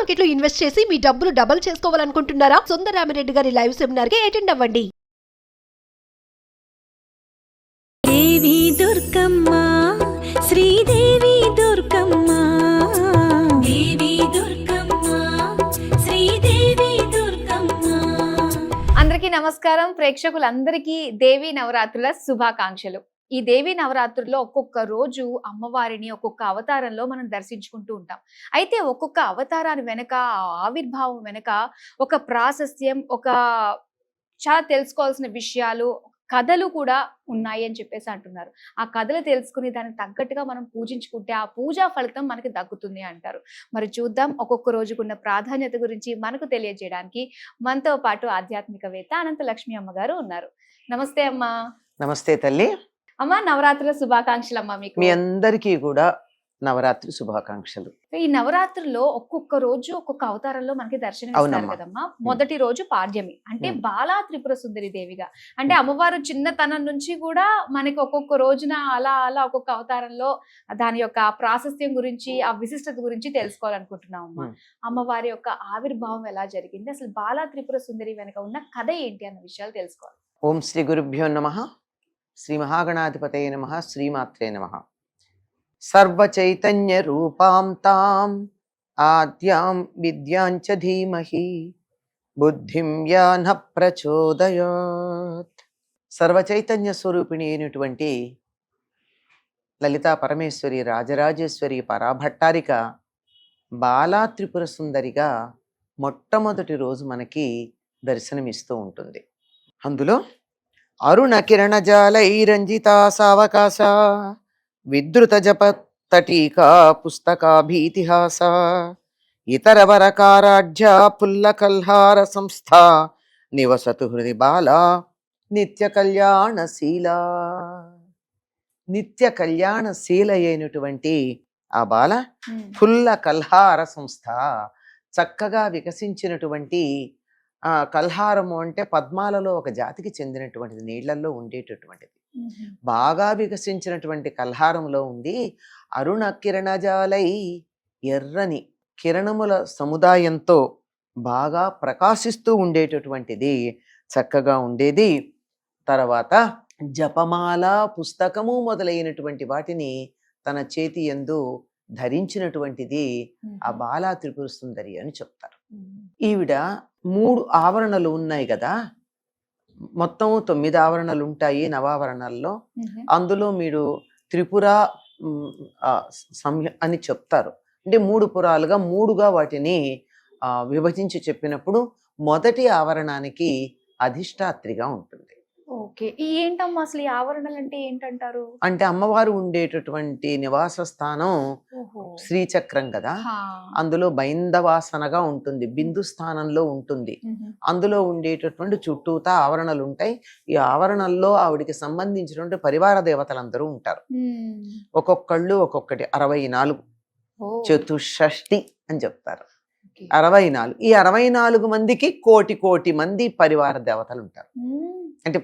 Market లో invest చేసి మీ డబ్బులు డబుల్ చేసుకోవాలనుకుంటున్నారా? సుందరరామిరెడ్డి గారి లైవ్ సెమినార్ కి అటెండ్ అవ్వండి. దేవి దుర్గమ్మ, శ్రీదేవి దుర్గమ్మ, దేవి దుర్గమ్మ, శ్రీదేవి దుర్గమ్మ. అందరికీ నమస్కారం. ప్రేక్షకులందరికీ దేవి నవరాత్రుల శుభాకాంక్షలు. ఈ దేవి నవరాత్రుల్లో ఒక్కొక్క రోజు అమ్మవారిని ఒక్కొక్క అవతారంలో మనం దర్శించుకుంటూ ఉంటాం. అయితే ఒక్కొక్క అవతారాన్ని వెనక, ఆవిర్భావం వెనక ఒక ప్రాశస్త్యం, ఒక చాలా తెలుసుకోవాల్సిన విషయాలు, కథలు కూడా ఉన్నాయి అని చెప్పేసి అంటున్నారు. ఆ కథలు తెలుసుకుని దానికి తగ్గట్టుగా మనం పూజించుకుంటే ఆ పూజా ఫలితం మనకి దక్కుతుంది అంటారు. మరి చూద్దాం, ఒక్కొక్క రోజుకున్న ప్రాధాన్యత గురించి మనకు తెలియజేయడానికి మనతో పాటు ఆధ్యాత్మికవేత్త అనంత లక్ష్మి అమ్మగారు ఉన్నారు. నమస్తే అమ్మా. నమస్తే తల్లి. అమ్మ, నవరాత్రుల శుభాకాంక్షలు అమ్మా మీకు. మీ అందరికీ కూడా నవరాత్రి శుభాకాంక్షలు. ఈ నవరాత్రుల్లో ఒక్కొక్క రోజు ఒక్కొక్క అవతారంలో మనకి దర్శనం ఇస్తారు కదమ్మా. మొదటి రోజు పాడ్యమి అంటే బాలా త్రిపుర సుందరి దేవిగా, అంటే అమ్మవారు చిన్నతనం నుంచి కూడా మనకి ఒక్కొక్క రోజున అలా అలా ఒక్కొక్క అవతారంలో దాని యొక్క ప్రాశస్త్యం గురించి, ఆ విశిష్టత గురించి తెలుసుకోవాలనుకుంటున్నాం అమ్మా. అమ్మవారి యొక్క ఆవిర్భావం ఎలా జరిగింది, అసలు బాలా త్రిపుర సుందరి వెనక ఉన్న కథ ఏంటి అన్న విషయాలు తెలుసుకోవాలి. ఓం శ్రీ గురుభ్యో నమః. శ్రీ మహాగణాధిపతయే నమః. శ్రీమాత్రే నమః. సర్వ చైతన్య రూపాం తాం ఆద్యాం విద్యాంచ ధీమహి బుద్ధిం యా న ప్రచోదయాత్. సర్వ చైతన్య స్వరూపిణి అయినటువంటి లలితా పరమేశ్వరి, రాజరాజేశ్వరి, పరాభట్టారిక బాలా త్రిపుర సుందరిగా మొట్టమొదటి రోజు మనకి దర్శనమిస్తూ ఉంటుంది. అందులో అరుణ కిరణ జాలైరంజితా సావకాశ విద్రుత జప తటీకా పుస్తకాభీతిహాస ఇతర వరకారాఢ్య పుల్ల కల్హార సంస్థ నివసతు హృది బాలా నిత్య కళ్యాణశీల. నిత్య కళ్యాణశీల అయినటువంటి ఆ బాల పుల్ల కల్హార సంస్థ, చక్కగా వికసించినటువంటి కల్హారము అంటే పద్మాలలో ఒక జాతికి చెందినటువంటిది, నీళ్లలో ఉండేటటువంటిది. బాగా వికసించినటువంటి కల్హారంలో ఉండి అరుణ కిరణజాలై, ఎర్రని కిరణముల సముదాయంతో బాగా ప్రకాశిస్తూ ఉండేటటువంటిది, చక్కగా ఉండేది. తర్వాత జపమాల, పుస్తకము మొదలైనటువంటి వాటిని తన చేతి యందు ధరించినటువంటిది ఆ బాలా త్రిపుర సుందరి అని చెప్తారు. ఈవిడ 3 ఆవరణలు ఉన్నాయి కదా, మొత్తం 9 ఆవరణలు ఉంటాయి నవావరణల్లో. అందులో మీరు త్రిపుర అని చెప్తారు. అంటే 3 పురాలుగా 3గా వాటిని విభజించి చెప్పినప్పుడు మొదటి ఆవరణానికి అధిష్టాత్రిగా ఉంటుంది. ఓకే, ఏంటమ్మా అసలు ఈ ఆవరణలు అంటే ఏంటంటారు? అంటే అమ్మవారు ఉండేటటువంటి నివాస స్థానం శ్రీచక్రం కదా, అందులో బైందవాసనగా ఉంటుంది, బిందు స్థానంలో ఉంటుంది. అందులో ఉండేటటువంటి చుట్టూతా ఆవరణలు ఉంటాయి. ఈ ఆవరణల్లో ఆవిడికి సంబంధించినటువంటి పరివార దేవతలందరూ ఉంటారు. ఒక్కొక్కళ్ళు ఒక్కొక్కటి 64 చతుషష్ఠి అని చెప్తారు. 64. ఈ 64 మందికి కోటి మంది పరివార దేవతలు ఉంటారు, అంటే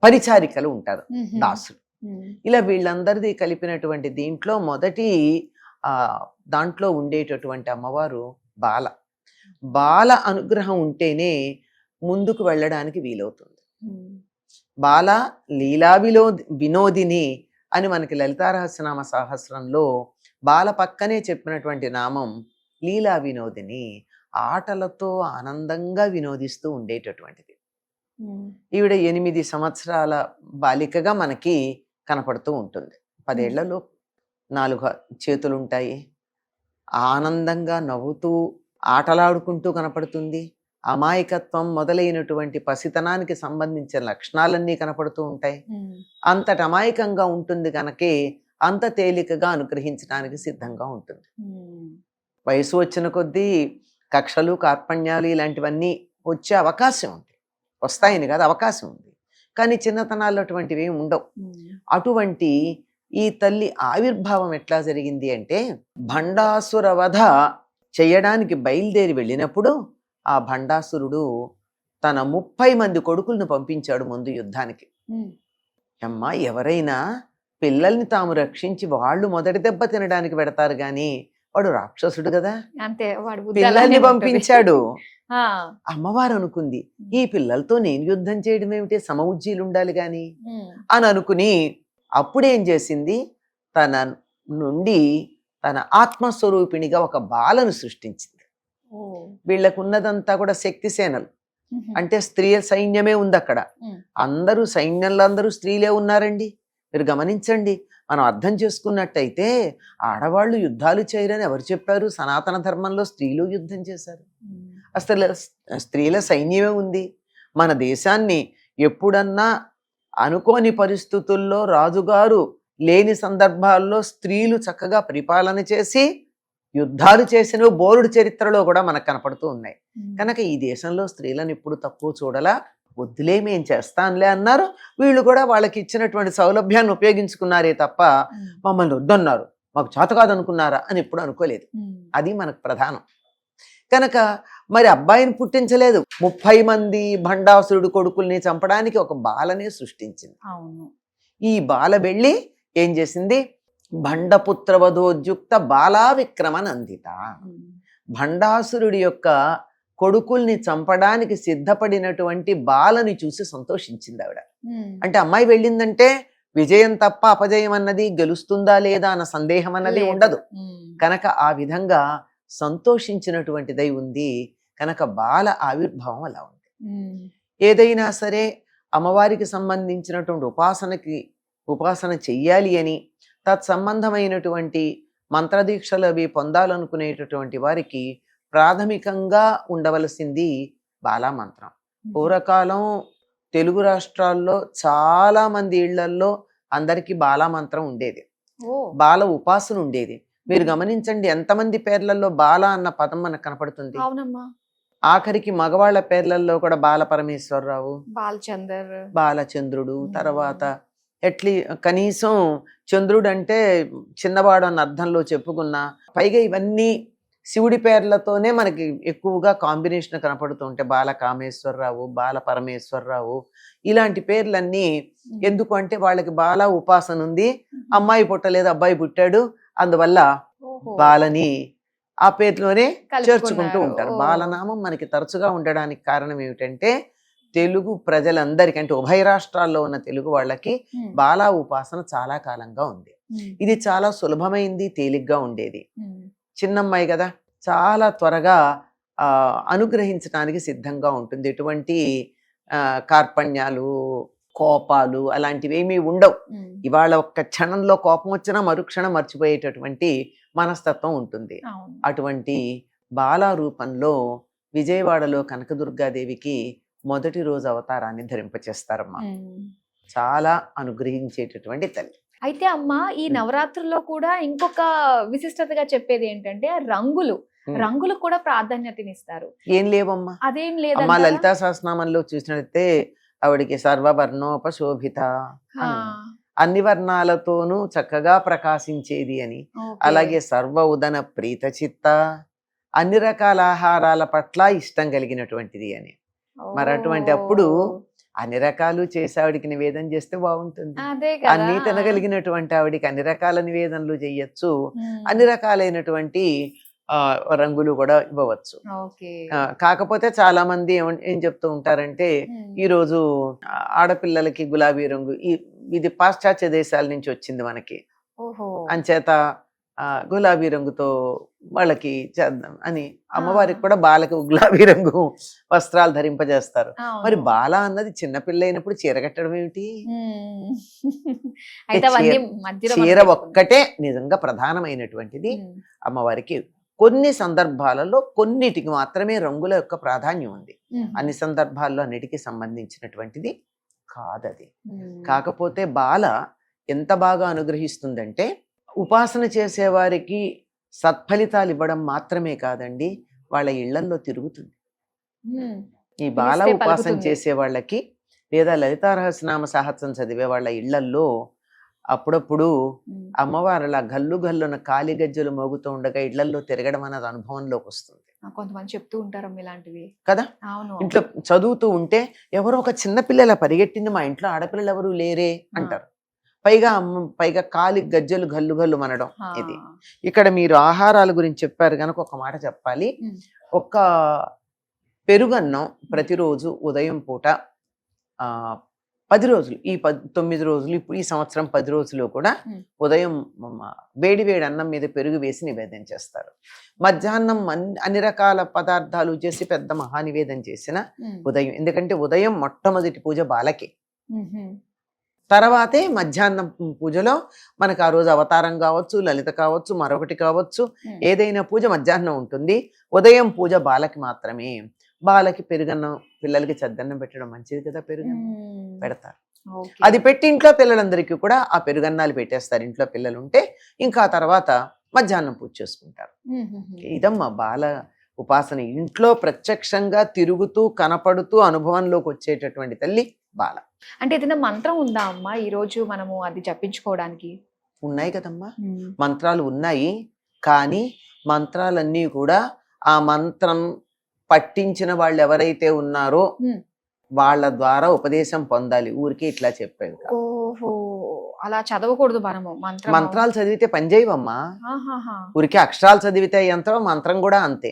పరిచారికలు ఉంటారు, దాసులు. ఇలా వీళ్ళందరిది కలిపినటువంటి దీంట్లో మొదటి దాంట్లో ఉండేటటువంటి అమ్మవారు బాల. బాల అనుగ్రహం ఉంటేనే ముందుకు వెళ్ళడానికి వీలవుతుంది. బాల లీలా వినోదిని అని మనకి లలితారహస్యనామ సహస్రంలో బాల పక్కనే చెప్పినటువంటి నామం లీలా వినోదిని. ఆటలతో ఆనందంగా వినోదిస్తూ ఉండేటటువంటిది. ఈవిడ 8 సంవత్సరాల బాలికగా మనకి కనపడుతూ ఉంటుంది. 10 ఏళ్లలో 4 చేతులు ఉంటాయి. ఆనందంగా నవ్వుతూ ఆటలాడుకుంటూ కనపడుతుంది. అమాయకత్వం మొదలైనటువంటి పసితనానికి సంబంధించిన లక్షణాలన్నీ కనపడుతూ ఉంటాయి. అంతటి అమాయకంగా ఉంటుంది కనుకే అంత తేలికగా అనుగ్రహించడానికి సిద్ధంగా ఉంటుంది. వయసు వచ్చిన కొద్దీ కక్షలు, కార్పణ్యాలు ఇలాంటివన్నీ వచ్చే అవకాశం ఉంది, వస్తాయని కాదు, అవకాశం ఉంది. కానీ చిన్నతనాల్లో అటువంటివి ఉండవు. అటువంటి ఈ తల్లి ఆవిర్భావం ఎట్లా జరిగింది అంటే, భండాసుర వధ చేయడానికి బయలుదేరి వెళ్ళినప్పుడు ఆ భండాసురుడు తన 30 మంది కొడుకులను పంపించాడు ముందు యుద్ధానికి. అమ్మ, ఎవరైనా పిల్లల్ని తాము రక్షించి వాళ్ళు మొదటి దెబ్బ తినడానికి పెడతారు కానీ వాడు రాక్షసుడు కదా, అంతే వాడు బుద్ధి పిల్లల్ని అలానే ఉంటుంది. పంపించాడు. ఆ, అమ్మవారు అనుకుంది, ఈ పిల్లలతో నేను యుద్ధం చేయడం ఏమిటి, సమఉజ్జీలు ఉండాలి గాని ఉమ్, అని అనుకుని అప్పుడేం చేసింది, తన నుండి తన ఆత్మస్వరూపిణిగా ఒక బాలను సృష్టించింది. ఓ, వీళ్ళకు ఉన్నదంతా కూడా శక్తి సేనలు, ఉహు, అంటే స్త్రీల సైన్యమే ఉంది అక్కడ. ఉమ్, అందరూ సైన్యంలో అందరూ స్త్రీలే ఉన్నారండి. మీరు గమనించండి, మనం అర్థం చేసుకున్నట్టయితే ఆడవాళ్ళు యుద్ధాలు చేయరని ఎవరు చెప్పారు? సనాతన ధర్మంలో స్త్రీలు యుద్ధం చేశారు. ఉమ్, అసలు స్త్రీల సైన్యమే ఉంది. మన దేశాన్ని ఎప్పుడన్నా అనుకోని పరిస్థితుల్లో రాజుగారు లేని సందర్భాల్లో స్త్రీలు చక్కగా పరిపాలన చేసి యుద్ధాలు చేసినవి బోరుడు చరిత్రలో కూడా మనకు కనపడుతూ ఉన్నాయి. ఉమ్, కనుక ఈ దేశంలో స్త్రీలను ఇప్పుడు తక్కువ చూడలా, వద్దులే మేం చేస్తానులే అన్నారు. వీళ్ళు కూడా వాళ్ళకి ఇచ్చినటువంటి సౌలభ్యాన్ని ఉపయోగించుకున్నారే తప్ప ఉమ్, మమ్మల్ని వద్దన్నారు, మాకు చేత కాదనుకున్నారా అని ఎప్పుడు అనుకోలేదు. ఉమ్, అది మనకు ప్రధానం. కనుక మరి అబ్బాయిని పుట్టించలేదు, 30 మంది భండాసురుడు కొడుకుల్ని చంపడానికి ఒక బాలనే సృష్టించింది. అవును. ఈ బాల వెళ్ళి ఏం చేసింది, భండపుత్రవధోద్యుక్త బాలా విక్రమనందిత, ఉమ్, భండాసురుడి యొక్క కొడుకుల్ని చంపడానికి సిద్ధపడినటువంటి బాలని చూసి సంతోషించింది ఆవిడ. ఉమ్, అంటే అమ్మాయి వెళ్ళిందంటే విజయం తప్ప అపజయం అన్నది, గెలుస్తుందా లేదా అన్న సందేహం అన్నది లేదు. ఉండదు. ఉమ్, కనుక ఆ విధంగా సంతోషించినటువంటిదై ఉంది. కనుక బాల ఆవిర్భావం అలా ఉంది. ఉమ్, ఏదైనా సరే అమ్మవారికి సంబంధించినటువంటి ఉపాసన చెయ్యాలి అని తత్సంబంధమైనటువంటి మంత్రదీక్షలు అవి పొందాలనుకునేటటువంటి వారికి ప్రాథమికంగా ఉండవలసింది బాలా మంత్రం. పూర్వకాలం తెలుగు రాష్ట్రాల్లో చాలా మంది ఇళ్లల్లో అందరికీ బాలా మంత్రం ఉండేది, ఓ, బాల ఉపాసన ఉండేది. మీరు గమనించండి, ఎంతమంది పేర్లలో బాల అన్న పదం మనకు కనపడుతుంది. అవునమ్మా. ఆఖరికి మగవాళ్ల పేర్లలో కూడా బాల పరమేశ్వరరావు, బాలచందర్, బాలచంద్రుడు, తర్వాత కనీసం చంద్రుడు అంటే చిన్నవాడు అన్న అర్థంలో చెప్పుకున్నా. పైగా ఇవన్నీ శివుడి పేర్లతోనే మనకి ఎక్కువగా కాంబినేషన్ కనపడుతూ ఉంటాయి. బాల కామేశ్వరరావు, బాల పరమేశ్వరరావు, ఇలాంటి పేర్లన్నీ ఎందుకు అంటే వాళ్ళకి బాల ఉపాసన ఉంది, అమ్మాయి పుట్టలేదు అబ్బాయి పుట్టాడు, అందువల్ల ఓహో, బాలని ఆ పేరులోనే కలుపుకున్నారు. చేర్చుకుంటూ ఉంటారు. ఓ. బాలనామం మనకి తరచుగా ఉండడానికి కారణం ఏమిటంటే తెలుగు ప్రజలందరికీ, అంటే ఉభయ రాష్ట్రాల్లో ఉన్న తెలుగు వాళ్ళకి ఉమ్, బాలా ఉపాసన చాలా కాలంగా ఉంది. ఉమ్, ఇది చాలా సులభమైంది, తేలిగ్గా ఉండేది. ఉమ్, చిన్నమ్మాయి కదా, చాలా త్వరగా అనుగ్రహించడానికి సిద్ధంగా ఉంటుంది. ఎటువంటి కార్పణ్యాలు, కోపాలు అలాంటివి ఏమీ ఉండవు. ఉమ్, ఇవాళ ఒక్క క్షణంలో కోపం వచ్చినా మరుక్షణం మర్చిపోయేటటువంటి మనస్తత్వం ఉంటుంది. అవును. అటువంటి బాలా రూపంలో విజయవాడలో కనకదుర్గాదేవికి మొదటి రోజు అవతారాన్ని ధరింపచేస్తారమ్మా. ఉమ్. చాలా అనుగ్రహించేటటువంటి తల్లి. అయితే అమ్మ, ఈ నవరాత్రుల్లో కూడా ఇంకొక విశిష్టతగా చెప్పేది ఏంటంటే రంగులు. ఉమ్. రంగులు కూడా ప్రాధాన్యతనిస్తారు. ఏం లేవమ్మా. అదేం అమ్మా లేదంటారా? లలితా సహస్రనామంలో చూసినట్లయితే ఆవిడికి సర్వవర్ణోపశోభిత ఆ, అన్ని వర్ణాలతోనూ చక్కగా ప్రకాశించేది అని, ఓకే. అలాగే సర్వ ఉదన ప్రీత చిత్త, అన్ని రకాల ఆహారాల పట్ల ఇష్టం కలిగినటువంటిది అని. మరి అటువంటి అప్పుడు ఓ, అన్ని రకాలు చేసి ఆవిడికి నివేదన చేస్తే బాగుంటుంది. అదే కదా. అన్ని తినగలిగినటువంటి ఆవిడికి అన్ని రకాల నివేదనలు చేయొచ్చు, ఉమ్, అన్ని రకాలైనటువంటి రంగులు కూడా ఇవ్వవచ్చు. ఓకే. కాకపోతే చాలా మంది ఏం చెప్తూ ఉంటారంటే, ఉమ్, ఈ రోజు ఆడపిల్లలకి గులాబీ రంగు, ఇది పాశ్చాత్య దేశాల నుంచి వచ్చింది మనకి, ఓహో, అంచేత గులాబీ రంగుతో వాళ్ళకి చేద్దాం అని అమ్మవారికి కూడా బాలకు గులాబీ రంగు వస్త్రాలు ధరింపజేస్తారు. అవును. మరి బాల అన్నది చిన్నపిల్ల అయినప్పుడు చీర కట్టడం ఏమిటి? ఉమ్. అయితే అవన్నీ మధ్యలో చీర మనం ఒక్కటే నిజంగా ప్రధానమైనటువంటిది ఉమ్, అమ్మవారికి. కొన్ని సందర్భాలలో కొన్నిటికి మాత్రమే రంగుల యొక్క ప్రాధాన్యం ఉంది, ఉమ్, అన్ని సందర్భాల్లో అన్నిటికీ సంబంధించినటువంటిది కాదది. ఉమ్, కాకపోతే బాల ఎంత బాగా అనుగ్రహిస్తుందంటే, ఉపాసన చేసేవారికి సత్ఫలితాలు ఇవ్వడం మాత్రమే కాదండి, వాళ్ళ ఇళ్లల్లో తిరుగుతుంది. ఉమ్, ఈ బాల పిలిస్తే ఉపాసన పలుకుతుంది. చేసే వాళ్ళకి లేదా లలితా రహస్యనామ సహస్రం చదివే వాళ్ళ ఇళ్లల్లో అప్పుడప్పుడు ఉమ్. అమ్మవారు అలా గల్లు గల్లున కాలి గజ్జలు మోగుతూ ఉండగా ఇళ్లల్లో తిరగడం అన్నది అనుభవంలోకి వస్తుంది కొంతమంది చెప్తూ ఉంటారమ్మ ఇలాంటివి. కదా. అవును. ఇంట్లో చదువుతూ ఉంటే ఎవరో ఒక చిన్న పిల్ల ఇలా పరిగెట్టింది, మా ఇంట్లో ఆడపిల్లలు ఎవరు లేరే అంటారు. పైగా కాలి గజ్జలు గల్లు గల్లు మనడం. ఆ. ఇది ఇక్కడ మీరు ఆహారాల గురించి చెప్పారు కనుక ఒక మాట చెప్పాలి. ఉమ్. ఒక పెరుగన్నం ప్రతిరోజు ఉదయం పూట 10 రోజులు, ఈ 9 రోజులు, ఇప్పుడు ఈ సంవత్సరం 10 రోజులు కూడా ఉదయం వేడి వేడి అన్నం మీద పెరుగు వేసి నివేదన చేస్తారు. మధ్యాహ్నం అన్ని రకాల పదార్థాలు చేసి పెద్ద మహానివేదన చేసిన ఉదయం, ఎందుకంటే ఉదయం మొట్టమొదటి పూజ బాలకి, తర్వాతే మధ్యాహ్నం పూజలో మనకు ఆ రోజు అవతారం కావచ్చు, లలిత కావచ్చు, మరొకటి కావచ్చు, ఏదైనా పూజ మధ్యాహ్నం ఉంటుంది. ఉదయం పూజ బాలకి మాత్రమే. బాలకి పెరుగన్నం, పిల్లలకి చద్దన్నం పెట్టడం మంచిది కదా, పెరుగన్నం పెడతారు. అది పెట్టి ఇంట్లో పిల్లలందరికీ కూడా ఆ పెరుగన్నాలు పెట్టేస్తారు. ఇంట్లో పిల్లలు ఉంటే ఇంకా తర్వాత మధ్యాహ్నం పూజ చేసుకుంటారు. ఇదమ్మా బాల ఉపాసన. ఇంట్లో ప్రత్యక్షంగా తిరుగుతూ కనపడుతూ అనుభవంలోకి వచ్చేటటువంటి తల్లి బాల. అంటే ఏదైనా మంత్రం ఉందా అమ్మా ఈ రోజు మనము అది జపించుకోవడానికి? ఉన్నాయి కదమ్మా, మంత్రాలు ఉన్నాయి. కానీ మంత్రాలన్నీ కూడా ఆ మంత్రం పట్టించిన వాళ్ళు ఎవరైతే ఉన్నారో వాళ్ళ ద్వారా ఉపదేశం పొందాలి. ఊరికే ఇట్లా చెప్పేది కాదు. ఓహో, అలా చదవకూడదు మనము మంత్రాలు చదివితే పనిచేయవమ్మా. ఊరికే అక్షరాలు చదివితే ఎంత, మంత్రం కూడా అంతే.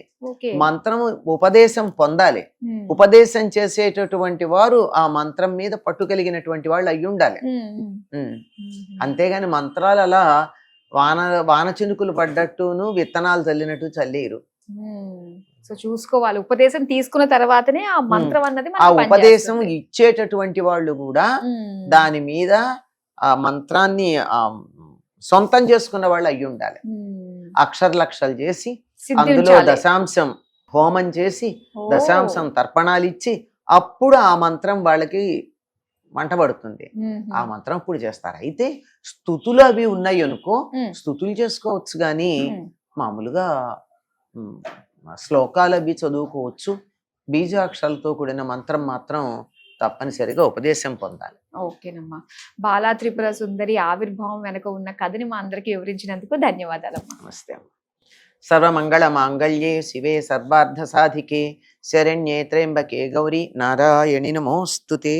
మంత్రం ఉపదేశం పొందాలి. ఉపదేశం చేసేటటువంటి వారు ఆ మంత్రం మీద పట్టు కలిగినటువంటి వాళ్ళు అయి ఉండాలి. అంతేగాని మంత్రాలు అలా వాన చినుకులు పడ్డట్టును విత్తనాలు చల్లినట్టు చల్లేరు. సో చూసుకోవాలి, ఉపదేశం తీసుకున్న తర్వాతనే ఆ మంత్రం అన్నది ఆ ఉపదేశం ఇచ్చేటటువంటి వాళ్ళు కూడా దాని మీద ఆ మంత్రాన్ని సొంతం చేసుకున్న వాళ్ళు అయ్యి ఉండాలి. అక్షరలక్షలు చేసి అందులో దశాంశం హోమం చేసి దశాంశం తర్పణాలు ఇచ్చి అప్పుడు ఆ మంత్రం వాళ్ళకి మంటపడుతుంది. ఆ మంత్రం అప్పుడు చేస్తారు. అయితే స్తుతులు అవి ఉన్నాయి అనుకో, స్తుతులు చేసుకోవచ్చు గాని మామూలుగా శ్లోకాలు అవి చదువుకోవచ్చు. బీజాక్షరాలతో కూడిన మంత్రం మాత్రం తప్పనిసరిగా ఉపదేశం పొందాలి. ఓకేనమ్మా. బాలా త్రిపుర సుందరి ఆవిర్భావం వెనక ఉన్న కథని మా అందరికి వివరించినందుకు ధన్యవాదాలమ్మా. నమస్తే. సర్వమంగళ మాంగళ్యే శివే సర్వార్థ సాధికే శరణ్యే త్ర్యంబకే గౌరీ నారాయణి నమోస్తుతే.